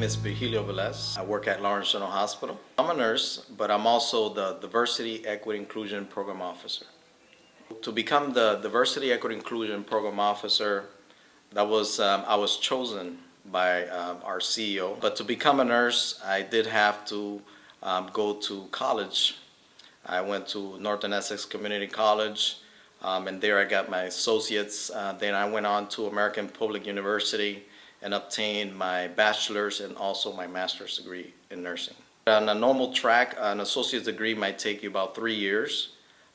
name is Virgilio Velez. I work at Lawrence General Hospital. I'm a nurse, but I'm also the Diversity, Equity, Inclusion Program Officer. To become the Diversity, Equity, Inclusion Program Officer, I was chosen by our CEO. But to become a nurse, I did have to go to college. I went to Northern Essex Community College, and there I got my associates. Then I went on to American Public University and obtained my bachelor's and also my master's degree in nursing. On a normal track, an associate's degree might take you about 3 years,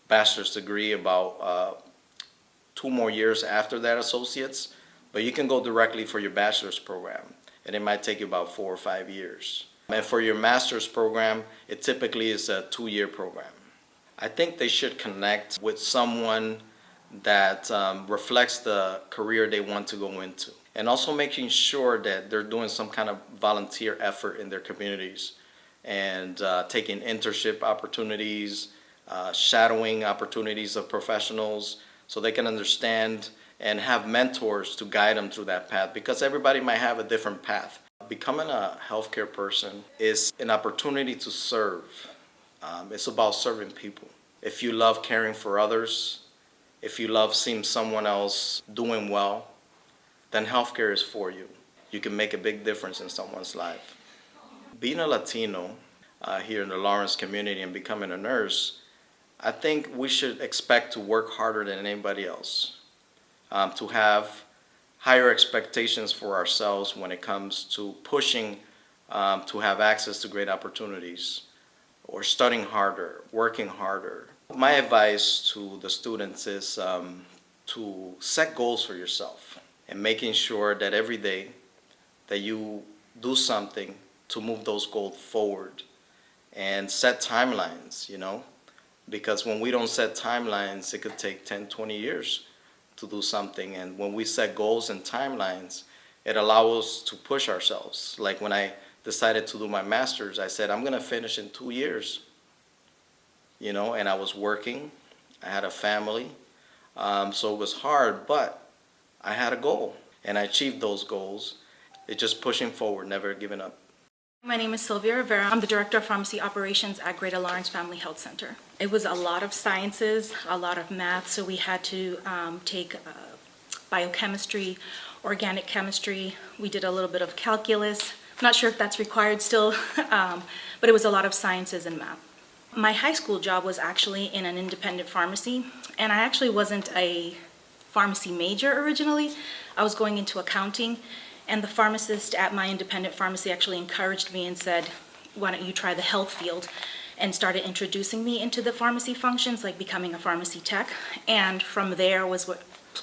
bachelor's degree about 2 more years after that associate's, but you can go directly for your bachelor's program, and it might take you about 4 or 5 years. And for your master's program, it typically is a 2-year program. I think they should connect with someone that reflects the career they want to go into. And also making sure that they're doing some kind of volunteer effort in their communities and taking internship opportunities, shadowing opportunities of professionals so they can understand and have mentors to guide them through that path, because everybody might have a different path. Becoming a healthcare person is an opportunity to serve. It's about serving people. If you love caring for others, if you love seeing someone else doing well, then healthcare is for you. You can make a big difference in someone's life. Being a Latino here in the Lawrence community and becoming a nurse, I think we should expect to work harder than anybody else, to have higher expectations for ourselves when it comes to pushing to have access to great opportunities, or studying harder, working harder. My advice to the students is to set goals for yourself and making sure that every day that you do something to move those goals forward, and set timelines, because when we don't set timelines, it could take 10, 20 years to do something. And when we set goals and timelines, it allows us to push ourselves. Like when I decided to do my master's, I said, I'm gonna finish in 2 years, and I was working, I had a family, so it was hard, but I had a goal, and I achieved those goals. It's just pushing forward, never giving up. My name is Sylvia Rivera. I'm the Director of Pharmacy Operations at Greater Lawrence Family Health Center. It was a lot of sciences, a lot of math, so we had to take biochemistry, organic chemistry. We did a little bit of calculus. I'm not sure if that's required still, but it was a lot of sciences and math. My high school job was actually in an independent pharmacy, and I actually wasn't a pharmacy major originally. I was going into accounting, and the pharmacist at my independent pharmacy actually encouraged me and said, why don't you try the health field, and started introducing me into the pharmacy functions, like becoming a pharmacy tech. And from there was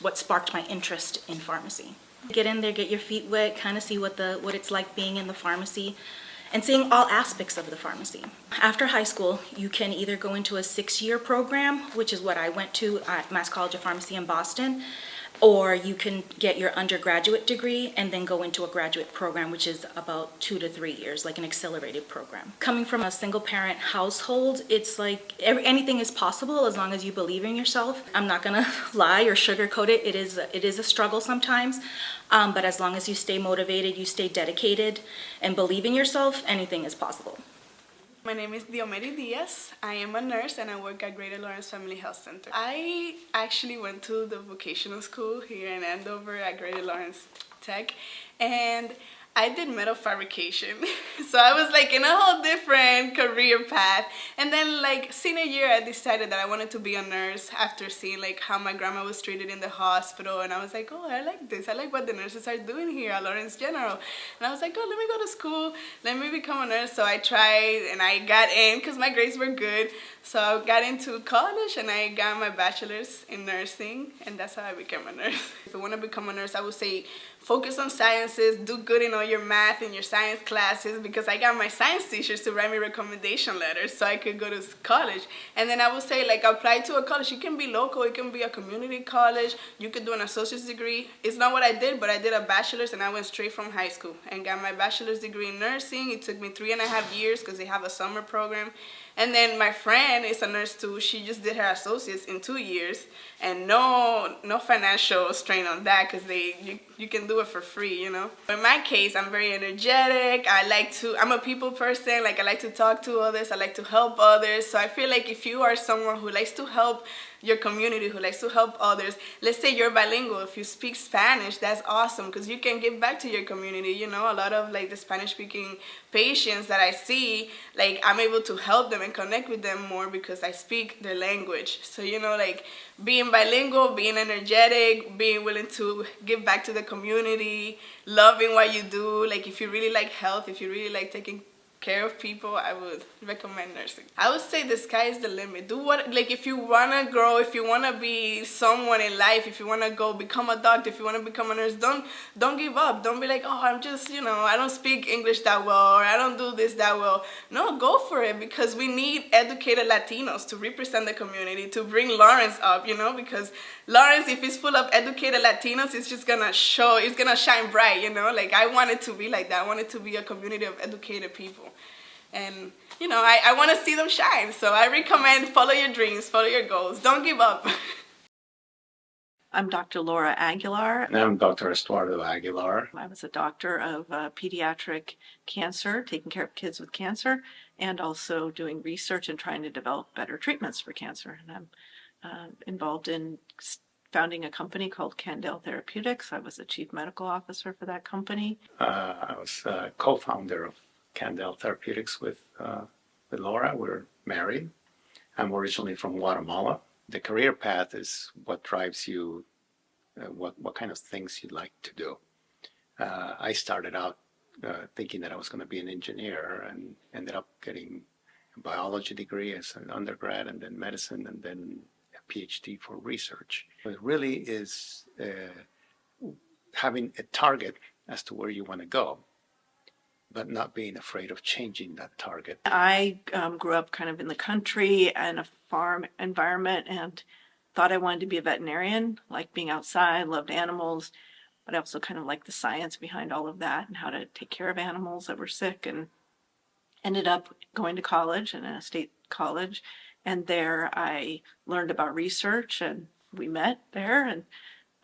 what sparked my interest in pharmacy. Get in there, get your feet wet, kind of see what it's like being in the pharmacy, and seeing all aspects of the pharmacy. After high school, you can either go into a 6-year program, which is what I went to at Mass College of Pharmacy in Boston, or you can get your undergraduate degree and then go into a graduate program, which is about 2 to 3 years, like an accelerated program. Coming from a single parent household, it's like anything is possible as long as you believe in yourself. I'm not gonna lie or sugarcoat it. It is a struggle sometimes, but as long as you stay motivated, you stay dedicated and believe in yourself, anything is possible. My name is Diomery Diaz. I am a nurse and I work at Greater Lawrence Family Health Center. I actually went to the vocational school here in Andover at Greater Lawrence Tech, and I did metal fabrication. So I was like in a whole different career path. And then like senior year, I decided that I wanted to be a nurse after seeing like how my grandma was treated in the hospital. And I was like, oh, I like this. I like what the nurses are doing here at Lawrence General. And I was like, oh, let me go to school. Let me become a nurse. So I tried and I got in because my grades were good. So I got into college and I got my bachelor's in nursing, and that's how I became a nurse. If you want to become a nurse, I would say focus on sciences, do good in all your math and your science classes, because I got my science teachers to write me recommendation letters so I could go to college. And then I would say, like, apply to a college. You can be local, it can be a community college, you could do an associate's degree. It's not what I did, but I did a bachelor's and I went straight from high school and got my bachelor's degree in nursing. It took me 3.5 years because they have a summer program. And then my friend is a nurse too. She just did her associates in 2 years, and no financial strain on that because you can do it for free, you know. In my case, I'm very energetic. I'm a people person. Like, I like to talk to others. I like to help others. So I feel like if you are someone who likes to help your community, who likes to help others, let's say you're bilingual, if you speak Spanish, that's awesome because you can give back to your community. You know, a lot of like the Spanish speaking patients that I see, like, I'm able to help them and connect with them more because I speak their language. So, you know, like, being bilingual, being energetic, being willing to give back to the community, loving what you do. Like, if you really like health, if you really like taking care of people, I would recommend nursing. I would say the sky is the limit. Do what, like, if you want to grow, if you want to be someone in life, if you want to go become a doctor, if you want to become a nurse, don't give up. Don't be like, oh, I'm just, you know, I don't speak English that well, or I don't do this that well. No, go for it, because we need educated Latinos to represent the community, to bring Lawrence up, you know, because Lawrence, if it's full of educated Latinos, it's just gonna show, it's gonna shine bright, you know. Like, I want it to be like that. I want it to be a community of educated people. And, you know, I want to see them shine. So I recommend follow your dreams, follow your goals. Don't give up. I'm Dr. Laura Aguilar. And I'm Dr. Estuardo Aguilar. I was a doctor of pediatric cancer, taking care of kids with cancer, and also doing research and trying to develop better treatments for cancer. And I'm involved in founding a company called Candel Therapeutics. I was the chief medical officer for that company. I was co-founder of Candel Therapeutics with Laura. We're married. I'm originally from Guatemala. The career path is what drives you, what kind of things you like to do. I started out thinking that I was going to be an engineer and ended up getting a biology degree as an undergrad, and then medicine, and then a PhD for research. It really is having a target as to where you want to go, but not being afraid of changing that target. I grew up kind of in the country and a farm environment and thought I wanted to be a veterinarian, liked being outside, loved animals, but I also kind of liked the science behind all of that and how to take care of animals that were sick, and ended up going to college, in a state college, and there I learned about research, and we met there, and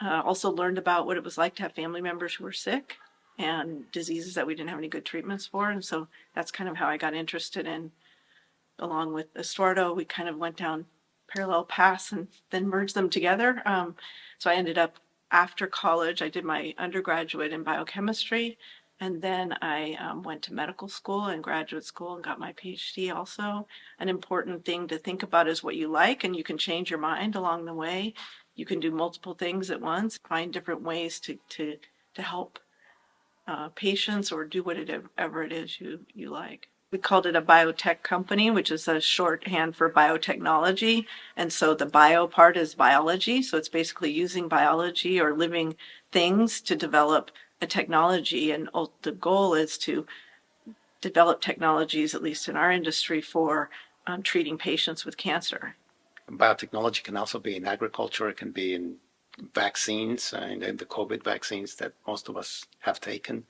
also learned about what it was like to have family members who were sick and diseases that we didn't have any good treatments for. And so that's kind of how I got interested in, along with Estuardo, we kind of went down parallel paths and then merged them together. So I ended up, after college, I did my undergraduate in biochemistry, and then I went to medical school and graduate school and got my PhD also. An important thing to think about is what you like, and you can change your mind along the way. You can do multiple things at once, find different ways to help patients, or do whatever it is you like. We called it a biotech company, which is a shorthand for biotechnology. And so the bio part is biology. So it's basically using biology or living things to develop a technology. And the goal is to develop technologies, at least in our industry, for treating patients with cancer. Biotechnology can also be in agriculture. It can be in vaccines, and the COVID vaccines that most of us have taken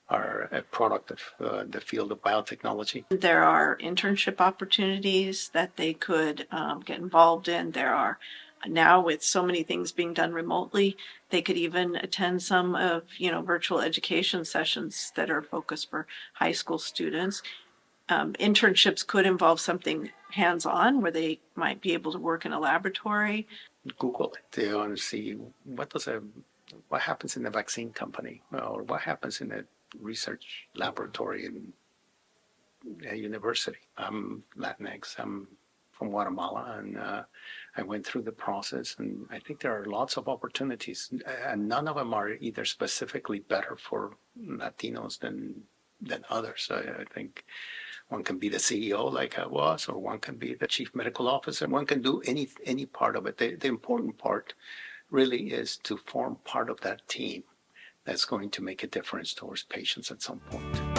are a product of the field of biotechnology. There are internship opportunities that they could get involved in. There are now, with so many things being done remotely, they could even attend some of virtual education sessions that are focused for high school students. Internships could involve something hands-on, where they might be able to work in a laboratory. Google it and see what happens in the vaccine company, or what happens in a research laboratory in a university. I'm Latinx. I'm from Guatemala, and I went through the process, and I think there are lots of opportunities, and none of them are either specifically better for Latinos than others. I think one can be the CEO like I was, or one can be the chief medical officer. One can do any part of it. The important part really is to form part of that team that's going to make a difference towards patients at some point.